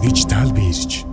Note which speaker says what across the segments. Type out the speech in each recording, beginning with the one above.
Speaker 1: дижитал бирж.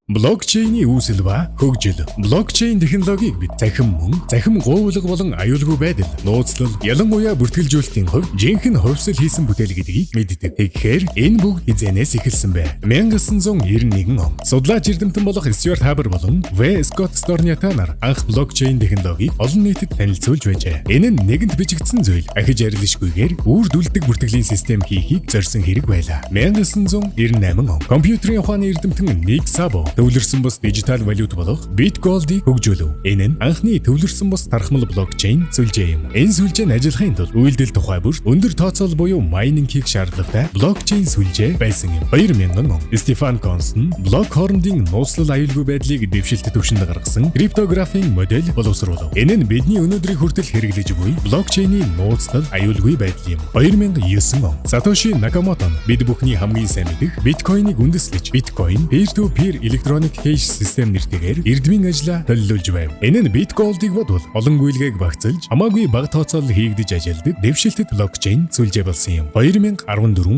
Speaker 1: Блокчейний үүсэл ба хөгжил. Блокчейн технологиг бид захин мөн, захин гуйлга болон аюулгүй байдал, нууцлал, ялангуяа бүртгэлжүүлэлтийн хувьд жинхэнэ хувьсэл хийсэн бүтээл гэдгийг мэддэг. Тэгэхээр энэ бүгд хизэнээс эхэлсэн бэ. 1991 он судлаач эрдэмтэн болох Стюарт Хабер болон В. Скотт Сторниата нар анх блокчейн технологиг олон нийтэд танилцуулж байжээ. Энэ нь нэгэнт бичигдсэн зүйл, ахиж арилшгүйгээр үрдүүлдэг бүртгэлийн систем хийхийг зорьсон хэрэг байлаа. 1998 он компьютерийн ухааны эрдэмтэн Ник Сабо төвлөрсөн бус дижитал валют болох Bitgold-ыг хөгжүүлв. Энэ нь анхны төвлөрсөн бус тархмал блокчейн сүлжээ юм. Энэ сүлжээ нь ажиллахын тулд үйлдэл тухай бүр өндөр тооцоол буюу майнинг хийх шаардлагатай блокчейн сүлжээ байсан юм. 2000 он Стефан Констн блок хоорондын нууцлал аюулгүй байдлыг дэвшилтэд төвшөнд гаргасан криптографийн модель боловсруулав. Энэ нь бидний өнөөдрийг хүртэл хэрэглэж буй блокчейний нууцлал аюулгүй байдал юм. 2009 он Сатоши Накамото бид бүхний хамгийн сайн мэдих биткойныг үндэслэж биткойн peer-to-peer электроник хейш систем нэртэйгээр эрдмийн ажлаа төлөвлөж байв. Энэ нь Bitgold-ыг бодвол олон гүйлгээг багцлж хамаагүй бага тооцоолол хийгдэж ажилдаг дэвшилтэт блокчейн сүлжээ болсон юм. 2014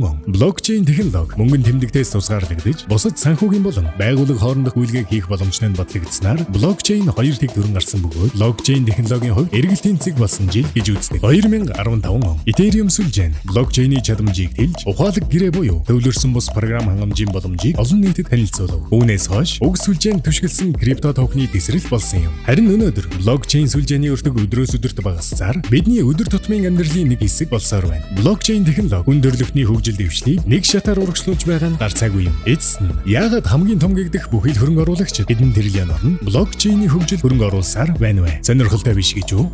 Speaker 1: он блокчейн технологи мөнгөн тэмдэгтээс тусгаарлагдаж бусад санхүүгийн болон байгууллага хоорондох гүйлгээг хийх боломжтой нь батлагдсанаар блокчейн 2 тэг төрөн гарсан бөгөөд блокчейн технологийн хувьд эргэлтийн цэг болсон жил гэж үздэг. 2015 он Ethereum сүлжээ нь блокчейний чадамжийг тэлж ухаалаг гэрээ буюу төвлөрсөн бус програм хангамжийн боломжийг олон нийтэд танилцуулав. Үүнээс хойш уг сүлжээнд түшгэлсэн крипто токены тесрэл болсон юм. Харин өнөөдөр блокчейн сүлжээний өртөг өдрөөс өдөрт багассаар бидний өдөр тутмын амьдралын нэг хэсэг болсоор байна. Блокчейн технологи өндөрлөгтний хөгжил дэвшлийг нэг шатаар урагшлуулж байгаа нь гарцаагүй юм. Эцэст нь яагаад хамгийн том гэгдэх бүхий л хөрөнгө оруулагчид хэдэн тэрлион орн блокчейний хөгжил хөрөнгө оруулсаар байна вэ? Сонирхолтой биш гэж үү?